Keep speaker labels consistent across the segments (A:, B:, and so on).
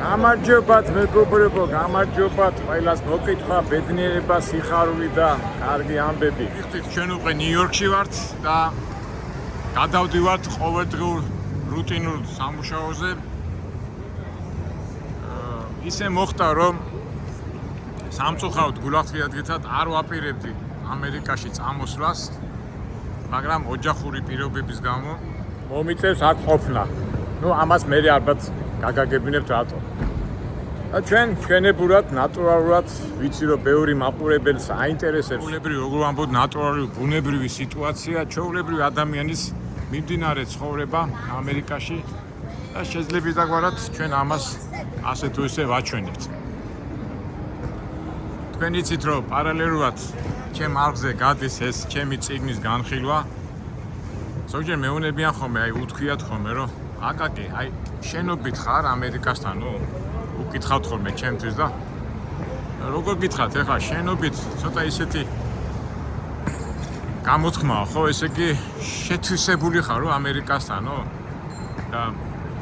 A: გამარჯობათ მეგობრებო, გამარჯობათ ყველას მოკითხვა, ბედნიერება, სიხარული და კარგი ამბები.
B: ვიხდით ჩვენ უკვე ნიუ-იორკში ვართ და გადავდივართ ყოველდღიურ რუტინულ სამუშაოზე. ისე მოხდა, რომ სამწუხაროდ გულახდილად არ ვაპირებდი ამერიკაში წამოსვლას, მაგრამ ოჯახური პირობების გამო
A: მომიწევს აქ ყოფნა. ამას მე ალბათ გაგაგებინებთ რატო. და ჩვენებურად, ნატურალურად ვიცი რომ ბევრი მაყურებელს აინტერესებს.
B: ჩვეულებრივი როგორ ვამბობ, ნატურალური ბუნებრივი სიტუაცია, ჩვეულებრივი ადამიანის მიმდინარე ცხოვრება ამერიკაში და შეძლებისდაგვარად ჩვენ ამას ასე თუ ისე ვაჩვენებთ. თქვენ იცით რომ პარალელურად ჩემ არხზე გადის ეს ჩემი წიგნის განხილვა. ზოგჯერ მეუნებიან ხოლმე, უთქვიათ ხოლმე რომ აკაკი, შენობით ხარ ამერიკასთან, უკითხავთ ხოლმე ჩემთვის და როგორ გითხრათ, ეხლა შენობით ცოტა ისეთი გამოთქმაა, ხო, ესე იგი შეთვისებული ხარ ამერიკასთან, და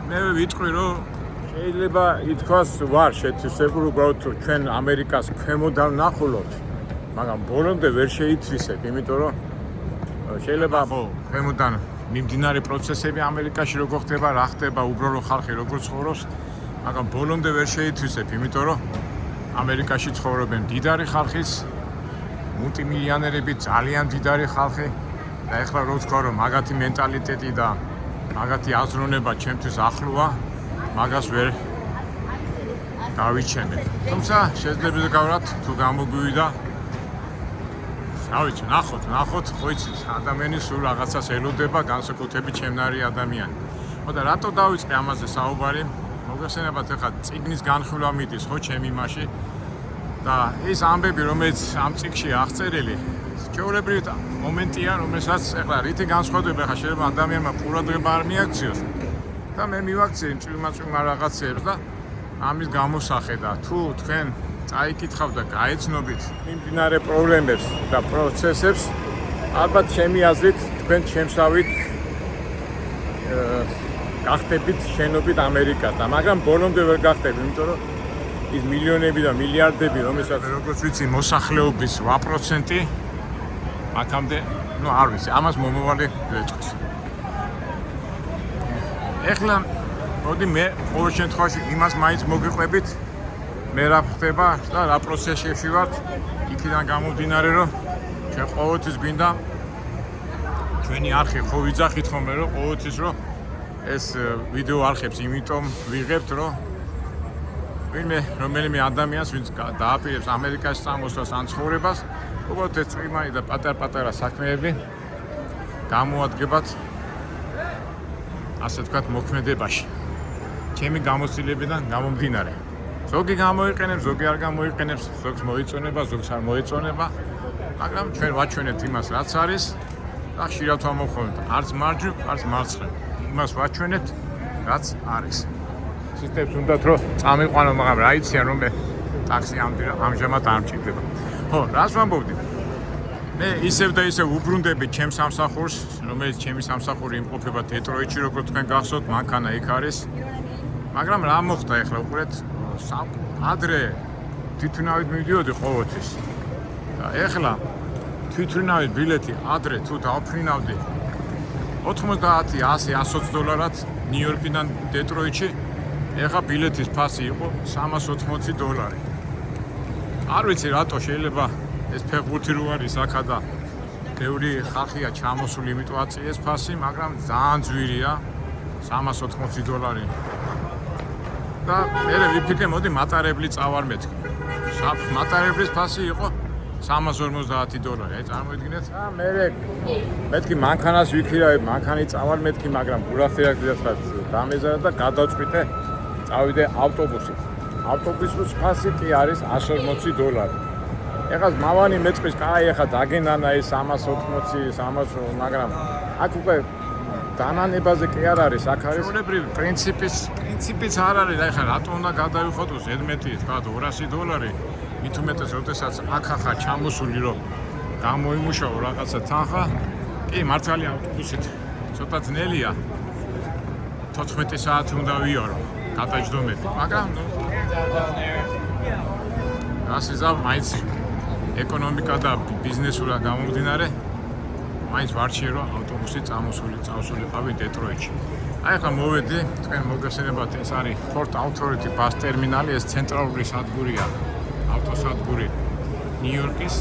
B: მე ვიტყვი რომ
A: შეიძლება ითქვას ვარ შეთვისებული, უბრალოდ ჩვენ ამერიკას ქვემოდან ვნახულობთ, მაგრამ ბოლომდე ვერ შეითვისებ, იმიტომ რომ შეიძლება
B: ქვემოდან მიმდინარე პროცესები ამერიკაში როგორ ხდება, რა ხდება, უბრალო ხალხი როგორ ცხოვრობს, მაგრამ ბოლომდე ვერ შეითვისებ, იმიტომ რომ ამერიკაში ცხოვრობენ მდიდარი ხალხის, მულტიმილიონერები, ძალიან მდიდარი ხალხი და ეხლა რო ვთქვა რომ მაგათი მენტალიტეტი და მაგათი აზროვნება ჩემთვის ახლოა, მაგას ვერ გავიჩენებ. თუმცა შეძლებისდაგვარად თუ გამოგვივიდა, რა ვიცი, ნახოთ, ხო იცით, ადამიანი სულ რაღაცას ელოდება, განსაკუთრებით ჩემნარი ადამიანი. და რატო დავიწყე ამაზე საუბარი? მოგესალმებათ, ეხლა წიგნის განხილვა მიდის, ხო, ჩემი იმაში და ეს ამბები, რომელიც ამ წიგნში აღწერილი, ჩვეულებრივი მომენტია, რომელსაც ეხლა რითი განსხვავდება, ეხლა შეიძლება ადამიანმა ყურადღება არ მიაქციოს და მე მივაქციე იმ წვიმა რაღაცებს და ამის გამოსახე და თუ თქვენ წაიკითხავთ და გაეცნობით
A: მიმდინარე პრობლემებს და პროცესებს, ალბათ ჩემი აზრით თქვენ შემსავით გახდებით შენობით ამერიკასთან, მაგრამ ბოლომდე ვერ გახდები, იმიტომ რომ ის მილიონები და მილიარდები, რომელსაც
B: როგორც ვიცი, მოსახლეობის 8% აქამდე, არ ვიცი, ამას მომავალი ვეწყვის. ეხლა მოდი მე ყოველ შემთხვევაში იმას მაინც მოგიყვებით, მე რა ხდება და რა პროცესებში ვართ, იქიდან გამომდინარე, რომ ჩვენ ყოველთვის გვინდა ჩვენი არხი ხო ვიძახით ხოლმე, რომ ყოველთვის რომ ეს ვიდეო არხებს იმიტომ ვიღებთ, რომ ვინმე რომელიმე ადამიანს, ვინც დააპირებს ამერიკაში წამოსვლას ან ცხოვრებას, უბრალოდ ეს წვიმანი და პატარ-პატარა საქმეები გამოადგებათ, ასე ვთქვათ, მოქმედებაში. ჩემი გამოცდილებიდან გამომდინარე. ზოგი გამოიყენებს, ზოგი არ გამოიყენებს, ზოგს მოიწონება, ზოგს არ მოეწონება, მაგრამ ჩვენ ვაჩვენებთ იმას, რაც არის და ხშირად ვამოხმობთ არც მარჯვნივ, არც მარცხნივ. იმას ვაჩვენებთ, რაც არის. სისტემს უნდათ რომ წამიყვანო, მაგრამ რა იციან რომ მე ტაქსი ამჟამად არ მჭირდება. ხო, რას ვამბობდი? მე ისევ და ისევ უბრუნდები ჩემ სამსახურს, რომელიც ჩემი სამსახური იმყოფება დეტროიტში, როგორც თქვენ გახსოვთ, მანქანა იქ არის. მაგრამ რა მოხდა ეხლა უყურეთ, ადრე თვითმფრინავით მივდიოდი ყოველთვის. და ეხლა თვითმფრინავის ბილეთი ადრე თუ დავფრინავდი 90, 100, 120 დოლარად ნიუ-იორკიდან დეტროიტში, ეხლა ბილეთის ფასი იყო $380. არ ვიცი რატო, შეიძლება ეს ფეხბურთი რო არის აქა და ბევრი ხალხია ჩამოსული, იმიტომ აწიეს ფასი, მაგრამ ძალიან ძვირია $380. და მე ვიფიქრე, მოდი მატარებლი წავარმეთქი. მატარებლის ფასი იყო $350. აი წარმოიდგინეთ.
A: მეთქი მანქანას ვიქირავებ, მანქანი წავარმეთქი, მაგრამ გულახდილად დამეზარა და გადავწყვიტე წავიდე ავტობუსით. ავტობუსის ფასი კი არის $140. ეხლა მავანი მეწყვის, ეხლა დაგენანა ეს 380, 300, მაგრამ აქ უკვე დანანებაზე კი არ არის, აქ არის
B: ჩვეულებრივი პრინციპიც არ არის, ეხლა რატო უნდა გადავიხოდოს ზედმეტი, თქვა $200, მით უმეტეს, როდესაც აქ ხარ ჩამოსული, რომ გამოიმუშაო რაღაცა თანხა, კი მართალია ავტობუსით ცოტა ძნელია, 14 საათი უნდა ვიარო. გადაჯდომები, მაგრამ ასე მაინც ეკონომიკა და ბიზნესურად გამომდინარე მაინც ვარჩიე რომ ავტობუსი წავსულიყავი დეტროიტში. აი ახლა მოვედი, თქვენ მოგესწრებათ, ეს არის Port Authority bus terminal, ეს ცენტრალური სადგურია, ავტოსადგური ნიუ-იორკის.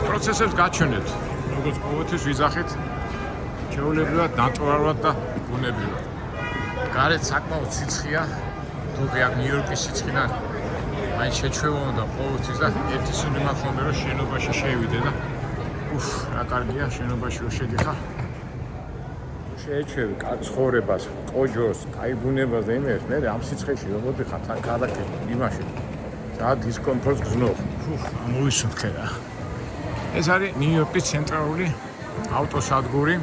B: პროცესებს გაჩვენებთ, როგორც ყოველთვის ვიზახით, ჩვეულებრივად, ნატურალურად და ბუნებრივად. გარეთ საკმაოდ სიცხეა, თუმცა აქ ნიუ-იორკის სიცხიდან აი შეჩვეულო და ყოველთვის და ერთი სული მაქვს რომ შენობაში შევიდე და რა კარგია შენობაში რომ შედიხარ.
A: შეეჩვევი ცხოვრებას, ყოჯოს, კაი ბუნებას და იმერს, მე ამ სიცხეში რომ მოდიხარ ქალაქში, იმაში. და დისკომფორტს გზნող.
B: მოვისუნთქე რა. ეს არის ნიუ-იორკის ცენტრალური ავტოსადგური.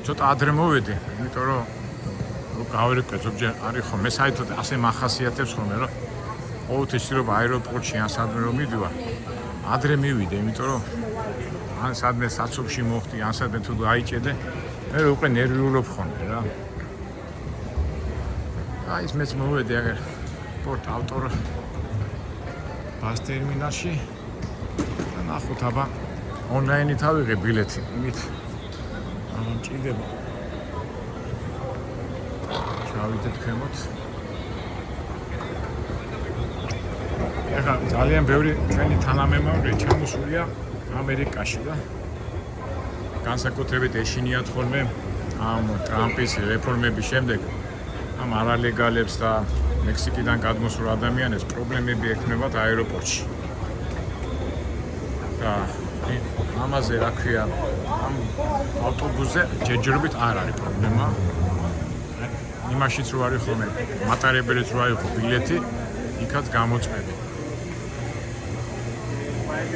B: ცოტა ადრე მოვედი, იმიტომ რომ გავერკვე ზოგჯერ არის ხომ მე საერთოდ ასე მახასიათებს ხოლმე რომ ყოველთვის რომ აეროპორტში ან სადმე რომ მივიდივარ ადრე მივიდე, იმიტომ რომ ან სადმე საცობში მოხდი, ან სადმე თუ გაიჭედე, მე უკვე ნერვიულობ ხოლმე რა. აი ეს მეც მოვედი აგერ Port Authority bus terminalში და ნახოთ აბა ონლაინით ავიღე ბილეთი, იმით ჭირდება. ჩავიდეთ ქვემოთ. ეხლა ძალიან ბევრი ჩვენი თანამემამულე ჩამოსულია ამერიკაში და განსაკუთრებით ეშინიათ ხოლმე ამ ტრამპის რეფორმების შემდეგ ამ არალეგალებს და მექსიკიდან გადმოსულ ადამიანებს პრობლემები ექმნებათ აეროპორტში. და ამაზე რა ქვია, ამ ავტობუსზე ჯერჯერობით არ არის პრობლემა. იმაშიც რო არის ხოლმე მატარებელიც რო აიღო ბილეთი, იქაც გამოწვევი.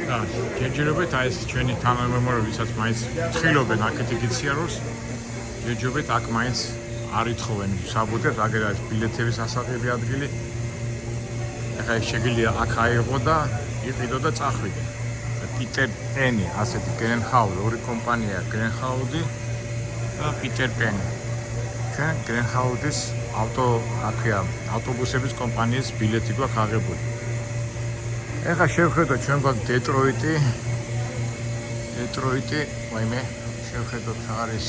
B: და ჯერჯერობით აი ეს ჩვენი თანამემამულე, ვისაც მაინც თხილობენ აქეთ იქით სიარულს, ჯერჯერობით აქ მაინც არ ითხოვენ საბუთებს, აგერ არის ბილეთების ასაღები ადგილი. ეხლა შეგიძლია აქ აიღო და იყიდო და წახვიდე. პიტერ პენი, ასეთი გრენჰაუზი, ორი კომპანია, გრენჰაუზი და პიტერ პენი. ჩვენ გრენჰაუზის ავტობუსების კომპანიის ბილეთი გვაქვს აღებული. ეხლა შევხედოთ ჩვენ გვაქვს დეტროიტი, ვაიმე, შევხედოთ არის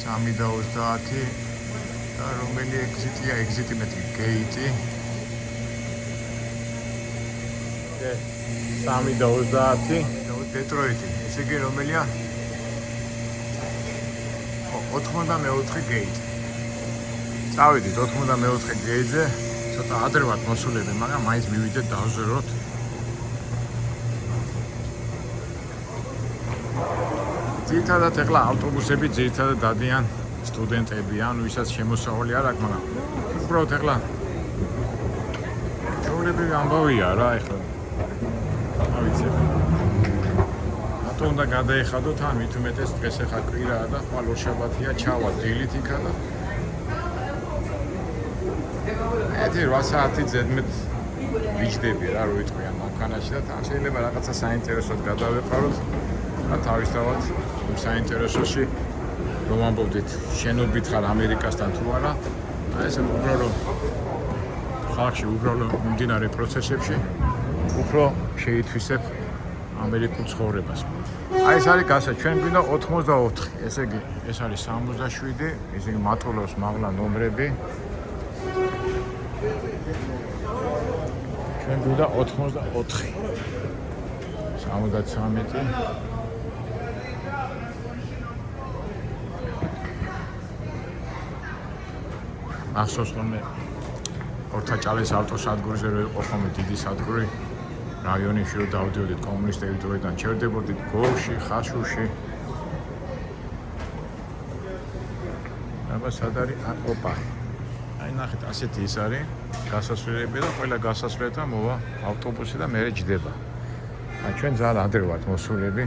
B: 3:30 და რომელი ეგზიტია, ეგზიტი მეტი გეიტი.
A: 3:30
B: დეტროიტი, ესე იგი რომელია? 84 გეიტი. წავიდით 84 გეიტზე, ცოტა ადრე ვართ მოსულები, მაგრამ მაინც მივიდეთ დავზროთ. ძირითადად ეხლა ავტობუსები ძირითადად დადიან სტუდენტები, ანუ ვისაც შემოსავალი არ აქვს, მაგრამ უბრალოდ ეხლა ჩვეულებრივი ამბავია რა ეხლა. ავიცი. რატო უნდა გადაეხადოთ ან მით უმეტეს დღეს ეხლა კვირაა და ხვალ ორშაბათია, ჩავა დილით იქა და 8 საათი ზედმეტ ვიჯდები რა, რო ვიტყვიან მანქანაში და თან შეიძლება რაღაცა საინტერესოდ გადავეყაროთ და თავისთავად იმ საინტერესოში რომ ამბობდით შენობით ხარ ამერიკასთან თუ არა, აი ესე უბრალოდ ხალხში უბრალოდ მიმდინარე პროცესებში უფრო შეითვისებ ამერიკულ ცხოვრებას. აი ეს არის გასა, ჩვენ გვინდა 84, ესე იგი ეს არის 67, ესე იგი მატულობს მაღლა ნომრები. ჩვენ გვინდა 84. 73. ახსოვს ხოლმე ორთაჭალის ავტოსადგურზე რო იყო ხოლმე დიდი სადგური რაიონებში რო დავდიოდით კომუნისტების დროიდან, ჩერდებოდით გორში, ხაშურში. აბა სად არის? ოპა. აი ნახეთ, ასეთი ის არის გასასვლელები და ყველა გასასვლელთან მოვა ავტობუსი და მერე ჯდება. აი ჩვენ ძალიან ადრე ვართ მოსულები.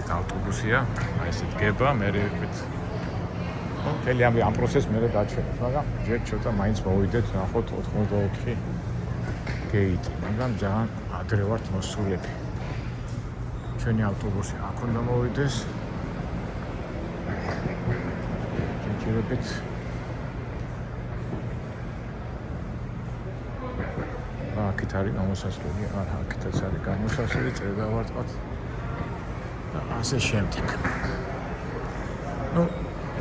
B: ავტობუსია, აი ესე დგება, მერე მთელი ამ პროცესს მერე გაჩვენებს, მაგრამ ჯერ ცოტა მაინც მოვიდეთ, ნახოთ 84 გეიტი, მაგრამ ძალიან ადრე ვართ მოსულები. ჩვენი ავტობუსი აქ უნდა მოვიდეს. ჯერჯერობით აქეთ არის გამოსასვლელი, არა, აქეთაც არის გამოსასვლელი, წერდა ვარტყათ და ასე შემდეგ.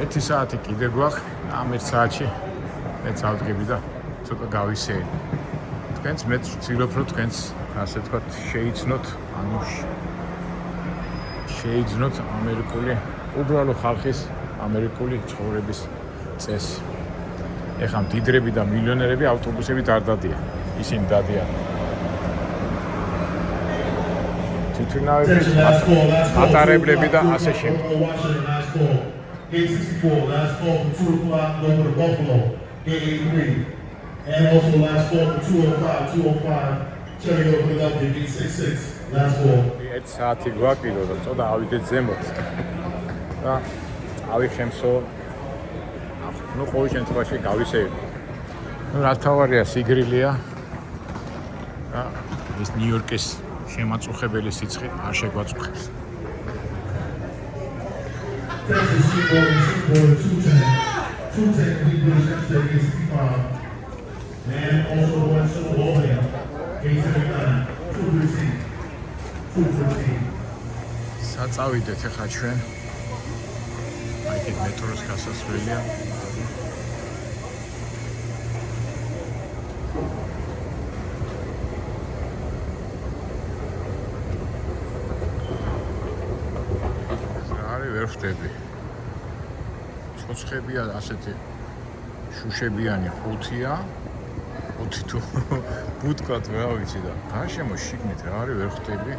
B: ერთი საათი კიდე გვაქვს, ამ ერთ საათში მე წავდგები და ცოტა გავისეირ. თქვენც მე ვცდილობ რომ თქვენც ასე თქვა შეიცნოთ, ანუ შეიძნოთ ამერიკული უბრალო ხალხის ამერიკული ცხოვრების წესი. ეხლა მდიდრები და მილიონერები ავტობუსებით არ დადიან. ისინი დადიან თვითნავები, მატარებლები და ასე შემდეგ.
C: Gate 64, last call for 2 o'clock, over to Buffalo, Gate 83. And also last call for 205, Cherry Hill, Philadelphia, Gate 66, last call.
A: ერთ საათი გვაქვს და ცოტა ავიდეთ ზემოთ. და ავიხემსო, ნუ ყოველ შემთხვევაში გავისეირ.
B: რა თავარია სიგრილია და ეს ნიუ-იორკის შემაწუხებელი სიცხე არ შეგვაწუხებს.
C: Texas Seaboard 210, 210, we British Extra, Gate 65. And also going to Albany, Gate 79, 213, 213.
B: საწავიდეთ ახლა ჩვენ. აი ეს მეტროს გასასვლელია. ვერ ხვდები. ცოცხებია ასეთი შუშებიანი 5-ია. 5 თუ ბუთკად რა ვიცი და გარშემო შიგნით რა არის ვერ ხვდები.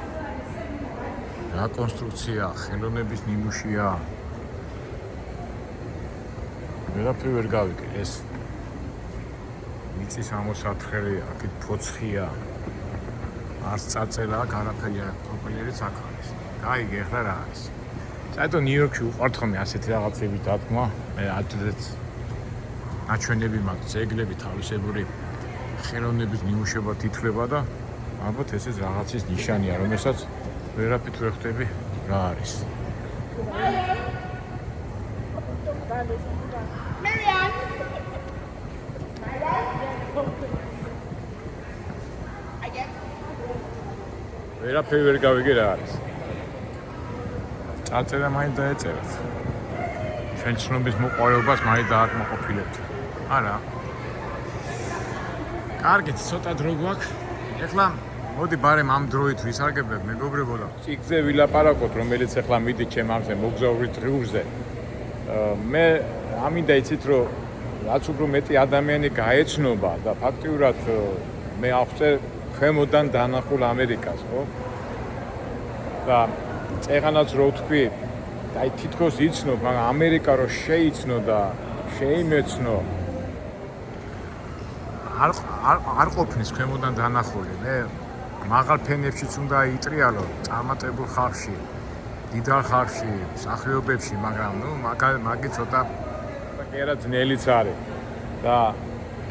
B: რა კონსტრუქცია, ხელოვნების ნიმუშია. ვერაფერი ვერ გავიგე. ეს მიწის ამოსათხელია, აქეთ ფოცხია. არც წაწელა აქ არაფერი არ პროპელერიც აქ არის. გაიგე ახლა რა არის. საერთოდ ნიუ-იორკში უყვართ ხოლმე ასეთი რაღაცები დადგმა. მე ადრეც ნაჩვენები მაქვს, ძეგლები თავისებური ხელოვნების ნიმუშებად ითვლება და ალბათ ესეც რაღაცის ნიშანია, რომელსაც ვერაფრით ვერ ხვდები რა არის.
A: ვერაფერი ვერ გავიგე რა არის.
B: წარწერა მაინც დაეწერათ. ჩვენ ცნობის მოყვარეობას მაინც დააკმაყოფილებთ. არა. კარგით, ცოტა დრო გვაქვს. ეხლა მოდი ბარემ ამ დროით ვისარგებლებ, მეგობრებო და
A: ციგზე ვილაპარაკოთ, რომელიც ახლა მიდით ჩემ ამზე მოგზაურის დღიურზე. მე ამინდა იცით რომ რაც უფრო მეტი ადამიანი გაეცნობა და ფაქტიურად მე ახსენ ქვემოდან დანახულ ამერიკას, ხო? და წეღანაც რო ვთქვი, აი თითქოს იცნობ, მაგრამ ამერიკა რო შეიცნო და შეიმეცნო არ ყოფნის ქვემოდან დანახული. მე მაღალ ფენებშიც უნდა იტრიალო წარმატებულ ხალხში, დიდარ ხალხში, მსახიობებში, მაგრამ ნუ მაგით ცოტა კი არა ძნელიც არის. და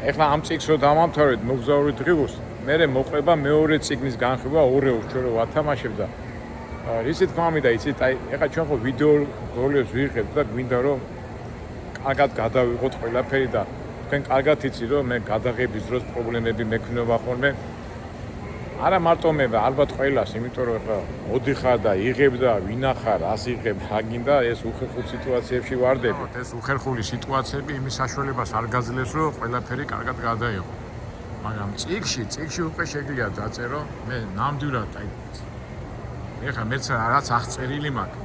A: ეხლა ამ წიგნს რო დავამთავრეთ მოგზაური დღიურს, მერე მოყვება მეორე წიგნის განხილვა ორეულს ჩვენ რო ვათამაშებ და ისი თქმა მინდა იცით, აი ეხლა ჩვენ ხო ვიდეო როლებს ვიღებთ და გვინდა რომ კარგად გადავიღოთ ყველაფერი და თქვენ კარგად იცით რომ მე გადაღების დროს პრობლემები მექნება ხოლმე. არა მარტო მე, ალბათ ყველას, იმიტომ რომ ეხლა მოდიხარ და იღებ და ვინახარ, ას იღებ, რა გინდა ეს უხერხულ სიტუაციებში ვარდები.
B: ეს უხერხული სიტუაციები იმის საშუალებას არ გაძლევს, რომ ყველაფერი კარგად გადაიღო. მაგრამ წიგში უკვე შეგიძლია დაწერო, მე ნამდვილად აი ეხლა მეც რაც აღწერილი მაქვს.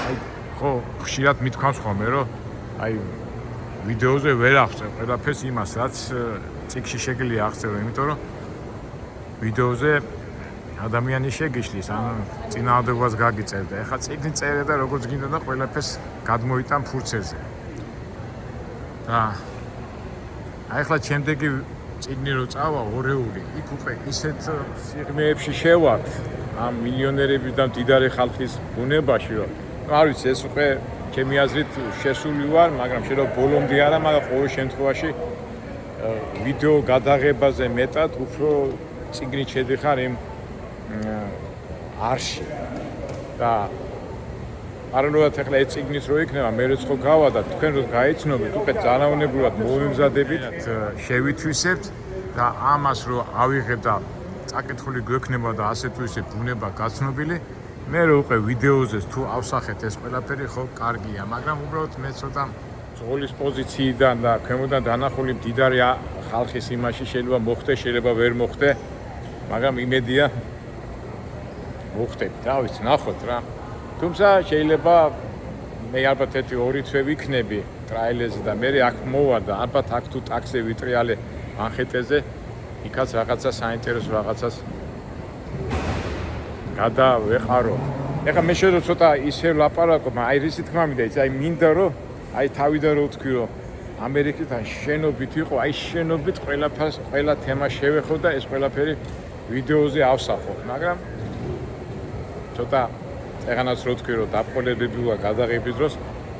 B: აი ხო ხშირად მithქვამს ხოლმე რომ აი ვიდეოზე ვერ აღწევ ყველაფერს იმას, რაც წიგში შეგიძლია აღწერო, იმიტომ რომ ვიდეოზე ადამიანი შეგიშლის, ან წინააღმდეგობას გაგიწერდა. ეხლა წიგნი წერე და როგორც გინდა და ყველაფერს გადმოიტან ფურცელზე. და აი ეხლა შემდეგი წიგნი რო წავა ორეული, იქ უკვე ისეთ
A: სიღრმეებში შევართ ამ მილიონერების და მდიდარი ხალხის ბუნებაში, რომ არ ვიცი, ეს უკვე ჩემი აზრით შესული ვარ, მაგრამ შეიძლება ბოლომდე არა, მაგრამ ყოველ შემთხვევაში ვიდეო გადაღებაზე მეტად უფრო წიგნით შედიხარ იმ არში და არანაირად ახლა ეს წიგნიც რო იქნება მე როც ხო გავა და თქვენ რო გაიცნობთ უკვე ძალაუნებურად მოვიმზადებით შევითვისებთ და ამას რო ავიღებ და წაკითხული გვექნება და ასე თუ ისე ბუნება გაცნობილი მე რო უკვე ვიდეოზე თუ ავსახეთ ეს ყველაფერი ხო კარგია მაგრამ უბრალოდ მე ცოტა ზღოლის პოზიციიდან და ქვემოდან დანახული მდიდარი ხალხის იმაში შეიძლება მოხდე შეიძლება ვერ მოხდე მაგრამ იმედია მოხდები რა ვიცი ნახოთ რა თუმცა შეიძლება მე ალბათ ერთი 2 თვე ვიქნები ტრაილერზე და მე აქ მოვა და ალბათ აქ თუ ტაქსზე ვიტრიალე მანხეტეზე იქაც რაღაცა საინტერესო რაღაცას გადავეყარო. ეხლა მე შეიძლება ცოტა ისე ვლაპარაკო, მაგრამ აი რისი თქმა მინდა, აი მინდა რომ აი თავიდან რო ვთქვი რომ ამერიკიდან შენობით იყო, აი შენობით ყველა თემა შევეხო და ეს ყველაფერი ვიდეოზე ავსახო, მაგრამ ცოტა ეხანაც რო ვთქვი რომ დაპყრობები ვარ გადაღების დროს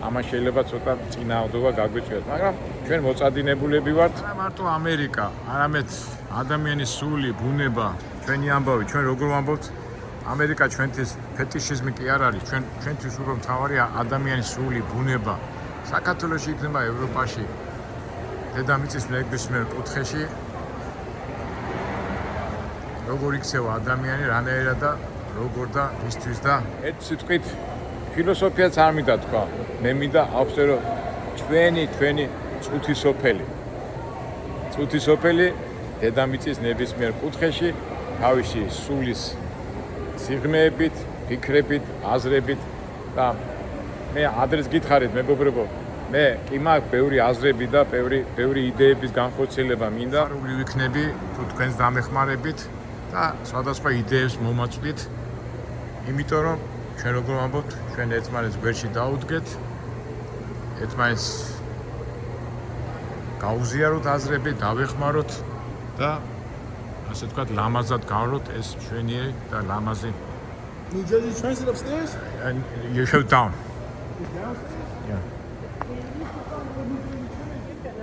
A: ამან შეიძლება ცოტა წინააღმდეგობა გაგვიწვიოს, მაგრამ ჩვენ მოწადინებულები ვართ. არა მარტო ამერიკა, არამედ ადამიანის სული, ბუნება, ჩვენი ამბავი, ჩვენ როგორ ვამბობთ? ამერიკა ჩვენთვის ფეტიშიზმი კი არ არის, ჩვენთვის უფრო მთავარია ადამიანის სული, ბუნება. საქართველოში იქნება ევროპაში, დედამიწის ნებისმიერ კუთხეში როგორ იქცევა ადამიანი, რანაირად და როგორ და ისთვის და ერთ სიტყვით ფილოსოფიაც არ მინდა თქვა. მე მინდა ავხსნე რომ ჩვენი წუთი სოფელი დედამიწის ნებისმიერ კუთხეში თავისი სულის სიღრმეებით, ფიქრებით, აზრებით და მე ადრეს გითხარით მეგობრებო, მე კი მაქვს ბევრი აზრები და ბევრი იდეების განხორციელება მინდა. ხარული ვიქნები თუ თქვენს დამეხმარებით და სხვადასხვა იდეებს მომაწვდით. იმიტომ რომ ჩვენ როგორ ვამბობთ, ჩვენ ერთმანეთს გვერდში დაუდგეთ, ერთმანეთს გაუზიაროთ აზრები, დავეხმაროთ და ასე ვთქვათ, ლამაზად გავროთ ეს ჩვენი და ლამაზი.
D: New Jersey Transit upstairs?
A: And you go down. Yeah.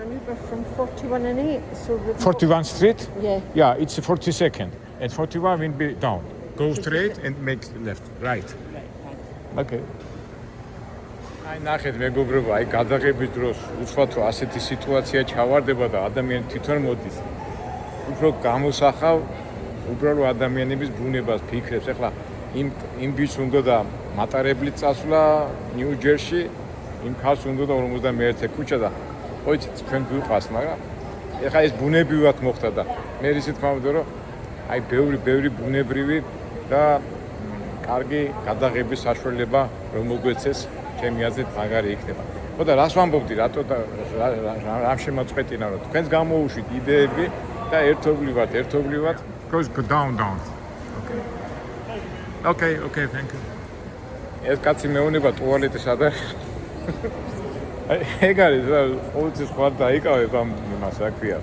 E: An Uber from 41 and 8. So
A: 41 Street?
E: Yeah.
A: Yeah, it's 42nd. And 41 will be down. Go straight and make left. Right. Okay. აი ნახეთ მეგობრებო, აი გადაღების დროს უცბად რომ ასეთი სიტუაცია ჩავარდება და ადამიანი თვითონ მოდის. უფრო გამოსახავ უბრალო ადამიანების ბუნებას, ფიქრებს. ეხლა იმ ბიჭს უნდა და მატარებლით წასვლა ნიუ-ჯერსში, იმ ქალს უნდა და 51 ქუჩა და ხოიცით ჩვენ გვიყვას, მაგრამ ეხლა ეს ბუნებრივად მოხდა და მე ისე თქმა უნდა რომ აი ბევრი ბუნებრივი და კარგი გადაღების საშუალება რომ მოგვეცეს ჩემი აზრით მაგარი იქნება. ხო და რას ვამბობდი, რატო და რამ შემოწყვეტინა რომ თქვენს გამოუშვით იდეები და ერთობლივად goes down. Okay, thank you. ეს კაცი მეუნება ტუალეტის ადარ. ეგ არის რა, ყოველთვის ხარ დაიკავებ ამ იმას, რა ქვია.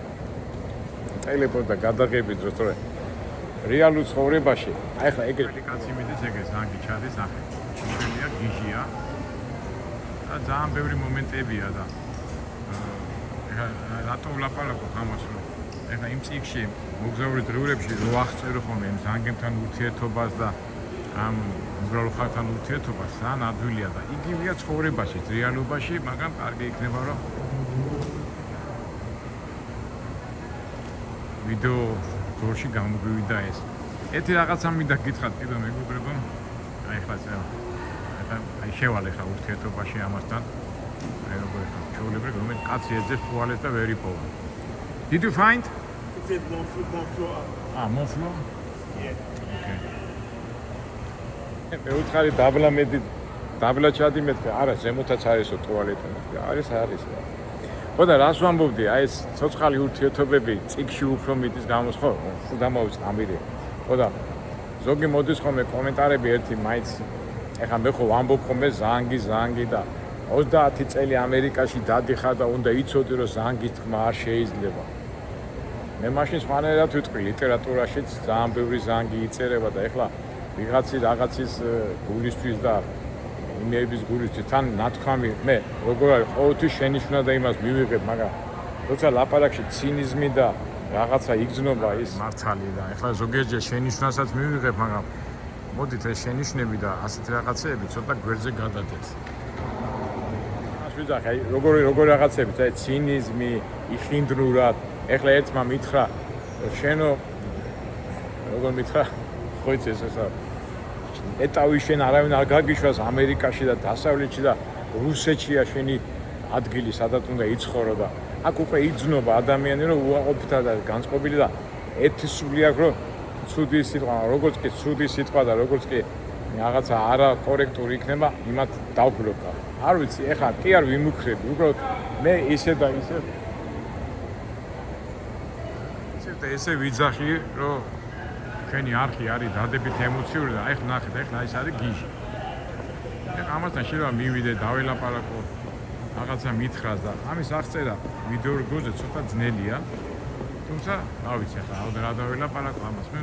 A: ტელეფონი და გადაღების დროს, თორე რეალურ ცხოვრებაში, აი ხა ეგრე კაცი მიდის ეგრე ზანგი ჩადის ახლა. ჩვენია გიჟია. და ძალიან ბევრი მომენტებია და რატო ვლაპარაკობ ამას რომ ეხლა იმ წიგნში მოგზაური დღეურებში რო აღწერო ხოლმე იმ ზანგებთან ურთიერთობას და ამ უბრალო ხალხთან ურთიერთობას ძალიან ადვილია და იგივეა ცხოვრებაში, რეალობაში, მაგრამ კარგი იქნება რომ ვიდეო გორში გამოგვივიდა ეს. ერთი რაღაცა მინდა გითხრათ კიდევ მეგობრებო, აი ხლა აი შევალე ხა ურთიერთობაში ამასთან. აი როგორ ხა ჩაოლებრე რომ კაცი ეძებს ტუალეტს და ვერ იპოვა. Did you find?
D: It's in one floor up.
A: One floor?
D: Yeah.
A: Okay. მე უთხარი დაბლა ჩადიმეთქე, არა, ზემოთაც არისო ტუალეტი. არის. ხო და რას ვამბობდი, აი ეს ცოცხალი ურთიერთობები წიგში უფრო მიდის გამოს ხო? დამოვიწყამბირი. ხო და ზოგი მოდის ხოლმე კომენტარები ერთი მაინც ეხლა მე ხო ვამბობ ხოლმე ზანგი და 30 წელი ამერიკაში დადიხარ და უნდა იცოდი რომ ზანგის თქმა არ შეიძლება. მე მაშინ სხვანაირად ვიტყვი, ლიტერატურაშიც ძალიან ბევრი ზანგი იწერება და ეხლა ვიღაცი რაღაცის გულისთვის და იმეების გულისთვის თან ნათქვამი მე როგორ არის ყოველთვის შენიშვნა და იმას მივიღებ, მაგრამ როცა ლაპარაკში ცინიზმი და რაღაცა იგრძნობა ის
B: მართალი და ეხლა ზოგიერთჯერ შენიშვნასაც მივიღებ, მაგრამ მოდით ეს შენიშვნები და ასეთი რაღაცეები ცოტა გვერდზე გადადეთ.
A: ვიძახე, აი როგორი რაღაცები, აი ცინიზმი, იხინდრურად. ეხლა ერთმა მითხრა, შენო როგორ მითხრა, ხო იცი ესა ეტავი შენ არავინ არ გაგიშვას ამერიკაში და დასავლეთში და რუსეთშია შენი ადგილი, სადაც უნდა იცხოვრო და აქ უკვე იგრძნობა ადამიანი, რომ უაყოფითა და განწყობილი და ერთი სული აქვს, რომ ცუდი სიტყვა, როგორც კი ცუდი სიტყვა და როგორც კი რაღაცა არაკორექტული იქნება, იმათ დავბლოკა. არ ვიცი, ეხლა კი არ ვიმუქრები, უბრალოდ მე ისე და ისე
B: ესე ვიძახი, რომ ჩვენი არხი არის დადებით ემოციური და ეხლა ნახეთ, ეხლა ეს არის გიჟი. ეხლა ამასთან შეიძლება მივიდე, დაველაპარაკო, რაღაცა მითხრას და ამის აღწერა ვიდეო რგოზე ცოტა ძნელია. თუმცა, რა ვიცი, ეხლა რა დაველაპარაკო ამას. მე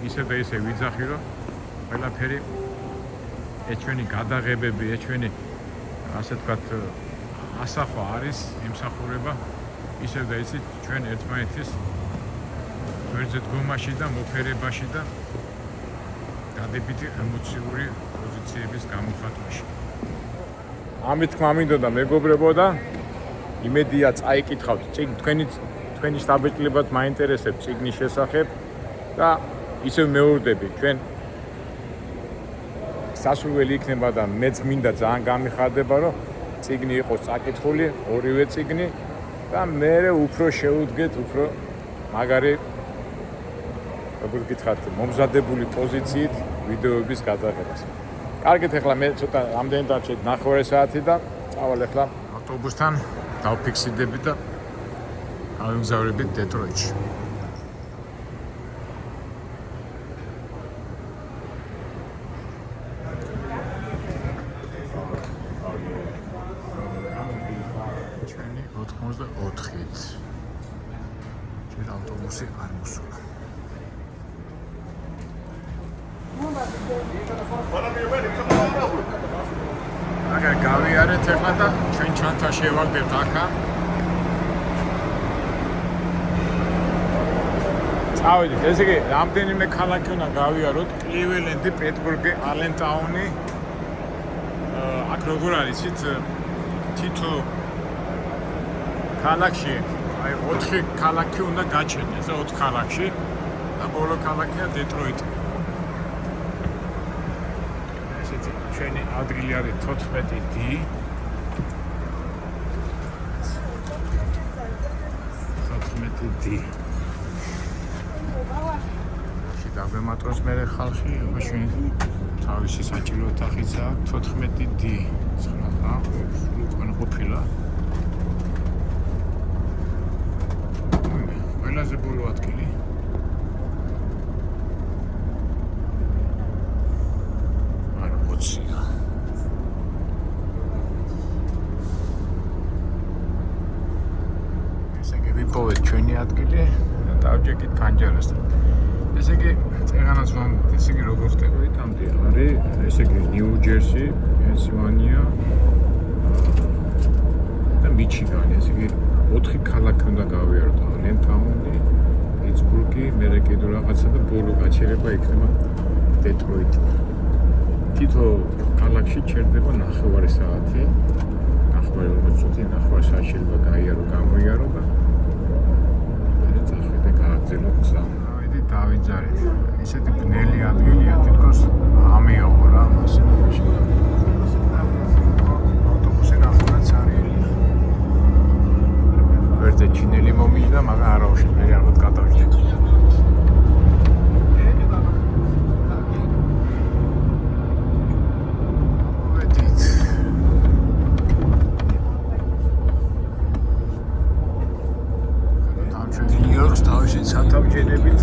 B: ისე და ისე ვიძახი, რომ ყველაფერი ეს ჩვენი გადაღებები, ეს ჩვენი ასე ვთქვათ ასახვა არის, ემსახურება ისე და ისე ჩვენ ერთმანეთის გვერდზე დგომაში და მოფერებაში და დადებითი ემოციური პოზიციების გამოხატვაში.
A: ამით თქმა მინდოდა მეგობრებო და იმედია წაიკითხავთ თქვენი შთაბეჭდილებაც მაინტერესებს წიგნის შესახებ და ისევ მეურვდები ჩვენ სასურველი იქნება და მეც მინდა ძალიან გამიხარდება რომ წიგნი იყოს წაკითხული, ორივე წიგნი და მე უფრო შევუდგეთ უფრო მაგარი როგორ გითხრათ მომზადებული პოზიციით ვიდეოების გადაღებას. კარგით, ახლა მე ცოტა რამდენი დარჩეთ 9 საათი და წავალ ახლა
B: ავტობუსთან დავფიქსირდები და ავიმგზავრებით დეტროიტში. ჩვენი 84-ით. ჩვენ ავტობუსი არ მოსულა. აგერ გავიარეთ ახლა და ჩვენ ჩანთა შევაგდებთ ახლა.
A: წავიდით. ესე იგი, რამდენიმე ქალაქი უნდა გავიაროთ: კლივლენდი, პიტსბურგი, ალენტაუნი. აქ როგორ არის თითო ქალაქში, აი 4 ქალაქი უნდა გაჩერდეს, 4 ქალაქში და ბოლო ქალაქია დეტროიტი. ესეთი ჩვენი ადგილი არის 14D. დაგვემატოს მე ხალხი, ჩვენ თავისი საჭირო ოთახიც აქვს 14D. ცხრა, უკან ყოფილა. ყველაზე ბოლო ადგილი. არ 20-ია. ესე იგი ვიპოვეთ ჩვენი ადგილი და დავჭეკით ფანჯარას. ესე იგი წეღანაც რომ ესე იგი როგორ ხდება იტამდე არის ესე იგი ნიუ-ჯერსი, პენსილვანია და მიჩიგანი. ესე იგი 4 ქალაქი უნდა გავიაროთ: ალენტაუნი, პიტსბურგი, მერე კიდევ რაღაცა და ბოლო გაჩერება იქნება დეტროიტი. თითო ქალაქში ჩერდება 9 საათი, 40 წუთი, 9 საათი შეიძლება გაიარო, გამოიარო და მე წახვიდე გააგზავნოთ გზა. დავიძარეთ. ისეთი ბნელი ადგილია, თითქოს ამიოღო რა მას. ავტობუსი ნახულაც არიელია. ვერდე ჩინელი მომიჯდა, მაგრამ არა უშენ მე ალბათ გადავჭდე. სათავჯენებით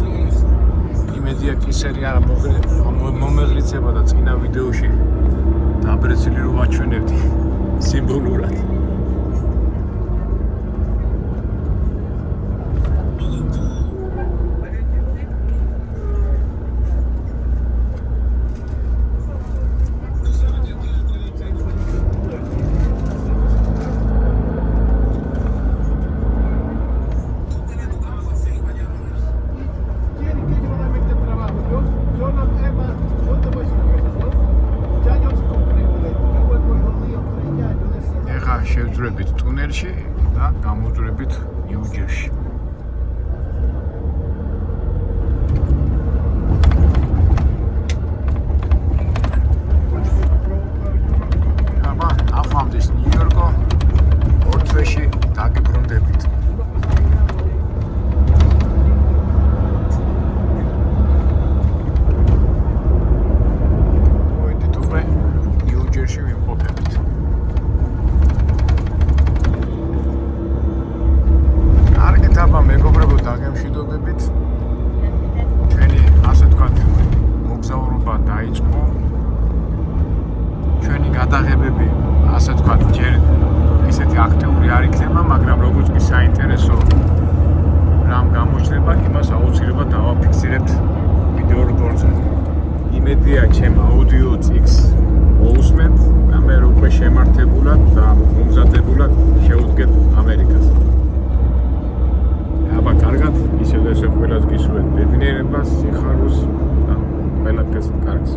A: იმედია კისერი არა მომეღრიცება და წინა ვიდეოში დაბრეცილი რომ აჩვენებდი სიმბოლურად.
B: გავუძვრებით ტუნელში და გამოვძვრებით ნიუ-ჯერსში. აბა, ახამდეს ნიუ-იორკო 2 თვეში დაგიბრუნდებით. მოვიდით უკვე ნიუ-ჯერსში ვიმყოფებით. კარგით, აბა, მეგობრებო, დაგემშვიდობებით. ჩვენი, ასე ვთქვათ, მოგზაურობა დაიწყო. ჩვენი გადაღებები, ასე ვთქვათ, ჯერ ისეთი აქტიური არ იქნება, მაგრამ როგორც კი საინტერესო რამ გამოჩნდება, იმას აუცილებლად დავაფიქსირებთ ვიდეო რგოლზე. იმედია, ჩემ აუდიო წიგნს მოусმენთ და მე უკვე შემართებულად და მომზადებულად შევუდგეთ ამერიკას. აბა, კარგად, ისევ და ისევ ყველას გისურვებთ ბედნიერებას, სიხარულს და ყველაფერს კარგს.